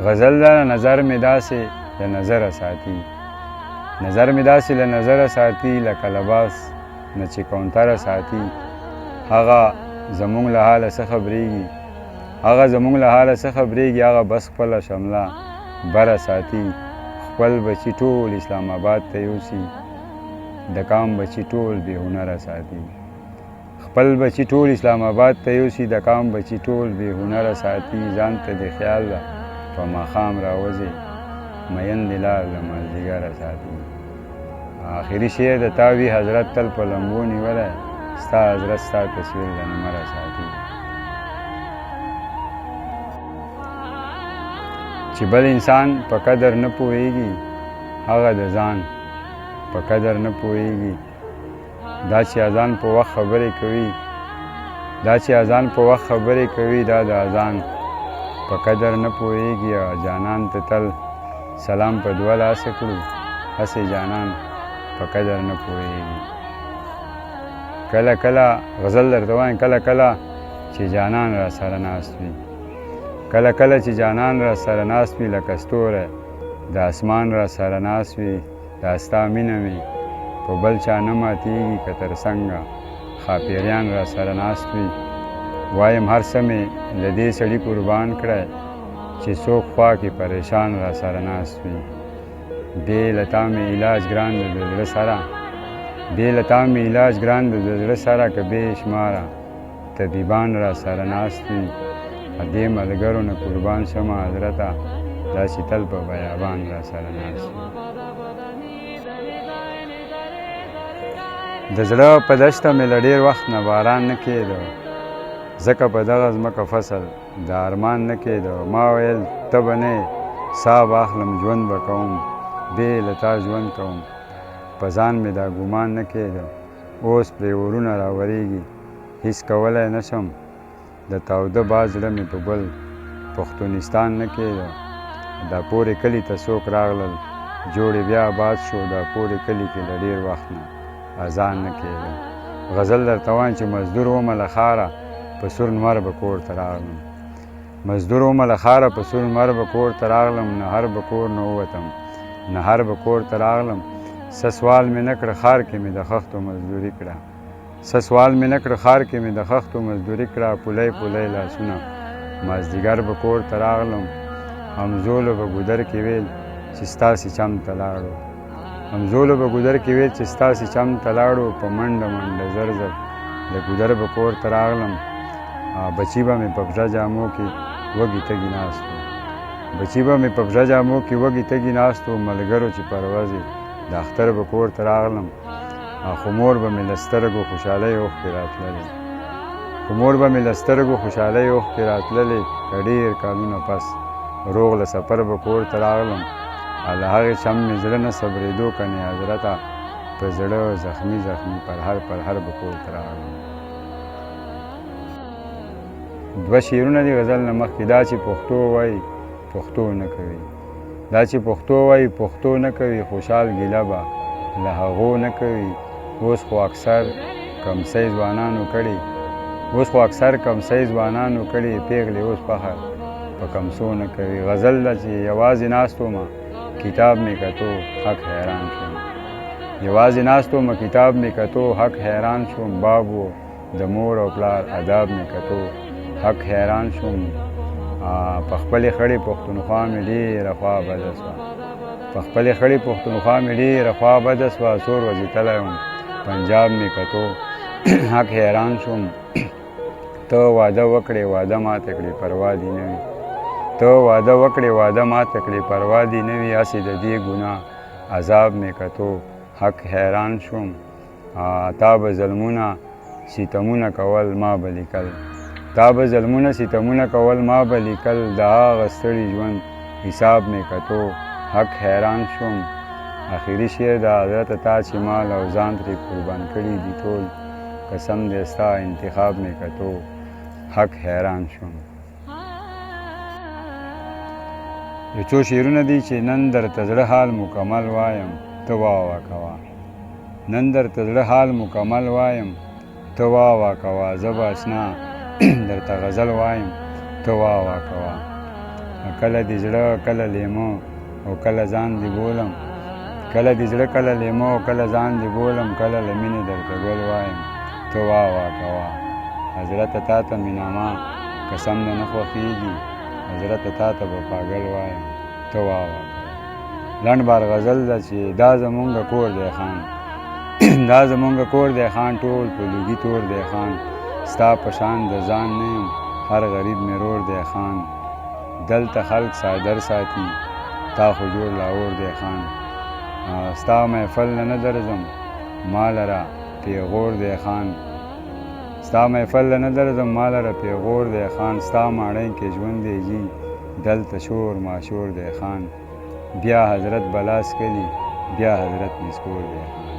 غزل له نظر مې داسې له نظره ساتي، نظر مې داسې له نظره ساتي لکه لباس نه چې کونتره ساتي. هغه زمونږ له حاله څه خبرېږي، هغه زمونږ له حاله څه خبرېږي، هغه بس خپله شمله بره ساتي. خپل بچي ټول اسلام آباد ته یوسي، د قام بچي ټول بې هنره ساتي. خپل بچي ټول اسلام آباد ته یوسي، د قام بچي ټول بې هنره ساتي. ځان ته د خیال ده په ماښام راوځي، مین د لار له مازدیګره ساتي. آخري شعر د تا وي حضرت تل په لمبو نیولی، ستا حضرت ستا تصویر له لمره ساتي. چې بل انسان په قدر نه پوهېږي، هغه د ځان په قدر نه پوهېږي. دا چې اذان په وخت خبرې کوي، دا چې اذان په وخت خبرې کوي، دا د اذان په قدر نه پوهېږي. جانان ته تل سلام په دوه لاسه کړو، هسې جانان په قدر نه پوهېږي. کله کله غزل درته وایم، کله کله چې جانان را سره ناست وي، کله کله چې جانان را سره ناست وي، لکه ستوری د اسمان را سره ناست وي. دا ستا مینه مې په بل چا نه ماتېږي، که تر څنګه ښاپیریان را سره ناست وي. وایم هر څه مې له دې سړي قربان کړی، چې څوک خوا کې پریشان را سره ناست وي. بې له تا مې علاج ګران د زړه سره، بې له تا مې علاج ګران د زړه سره، که بې شماره طبیبان را سره ناست وي. دې ملګرو نه قربان شمه حضرته، داسې تل په بیابان را سره ناست وي. د زړه په دشته مې له ډېر وخت نه باران نه کېده، ځکه په دغه ځمکه فصل د ارمان نه کېده. ما ویل ته به نه یې، ساه به اخلم ژوند به کوم، بې له تا ژوند کوم. په ځان مې دا ګمان نه کېده، اوس پرې اورونه راورېږي، هېڅ کولی نه شم. د تاوده باد زړه مې په بل پښتونستان نه کېده. دا پورې کلي ته څوک راغلل، جوړې بیا آباد شو، دا پورې کلي کې له ډېر وخت نه اذان نه کېده. غزل درته وایم چې مزدور ومه له ښاره، په سور لمر به کور ته راغلم. مزدور ومه له ښاره، په سور لمر به کور ته راغلم. نهر به کور نه ووتم، نهر به کور ته راغلم. څه سوال مې نه کړه، ښار کې مې د خښتو مزدوري کړه. څه سوال مې نه کړه، ښار کې مې د خښتو مزدوري کړه. پولی پولی لاسونه مازدیګر به کور ته راغلم. همزولو به ګودر کې ویل چې ستاسې چم ته لاړو، همزولو به ګودر کې ویل چې ستاسې چم ته لاړو. په منډه منډه زر زر د ګودر به کور ته راغلم. بچي به مې په پښه جامو کې وږي تږي ناست وو، بچي به مې په پښه جامو کې وږي تږي ناست وو. ملګرو چې پروازې د اختر به کور ته راغلم. خو مور به مې له سترګو خوشحالۍ اوښکې راتللې، خو مور به مې له سترګو خوشحالۍ اوښکې راتللې. که ډېر کالونه پس روغ له سفر به کور ته راغلم. له هغې چم مې زړه نه صبرېدو کنې حضرته، په زړه زخمي زخمي پرهر پرهر به کور ته راغلم. دوه شعرونه دي غزل نه مخکې. دا چې پښتو وایي پښتو نه کوي، دا چې پښتو وایي پښتو نه کوي. خوشحال ګیله به له هغو نه کوي. اوس خو اکثر کمسی ځوانانو کړي، اوس خو اکثر کمسی ځوانانو کړي. پیغلې اوس فخر په کمسو نه کوي. غزل ده چې یوازې ناست ومه کتاب مې کتو، حق حیران شوم. یوازې ناست ومه کتاب مې کتو، حق حیران شوم. باب و د مور او پلار اداب مې کتو، حق حیران شوم. په خپلې خړې پښتونخوا مې ډېره خوا بده سوه، په خپلې خړې پښتونخوا مې ډېره خوا بده سوه. څو ورځې تللی وم پنجاب مې کتو، حق حیران شوم. ته واده وکړې واده ماته کړې، پروا دې نه وي. ته واده وکړې واده ماته کړې، پروا دې نه وي. هسې د دې ګناه عذاب مې کتو، حق حیران شوم. تا به ظلمونه ستمونه کول ما به لیکل، تا به ظلمونه ستمونه کول ما به لیکل. د هغه ستړي ژوند حساب مې کتو، حق حیران شوم. آخري شعر د حضرت تا چې مال او ځان ترې قربان کړي دي ټول، قسم دې ستا انتخاب مې کتو، حق حیران شوم. یو څو شعرونه دي چې نن درته زړه حال مکمل وایم، ته واوا کوه. نن درته زړه حال مکمل وایم، ته واوا کوه. زه به اشنا درته غزل وایم، ته واوا کوه. کله دې زړه کله لیمو او کله ځان دې بولم کله دې زړه کله لیمو او کله ځان دې بولم کله له مینې درته ګل وایم ته وا کوه حضرته تا ته مینامه قسم دې نه خوښېږي حضرته تا ته به پاګل وایم ته وا کوه لنډ بار غزل ده چې دا زمونږ کور دی خان دا زمونږ کور دی خان ټول په لوګي تور دی خان ستا په شان د ځان نه یم هر غریب مې رور دی خان دلته خلق څادر ساتي تا خو جوړ لاور دی خان ستا محفل نه درځم ما لره پیغور دی خان ستا محفل نه درځم ما لره پیغور دی خان ستا ماڼۍ کې ژوند دی جي دلته شور ماشور دی خان بیا حضرت بلاس کلی بیا حضرت مسکور دی خان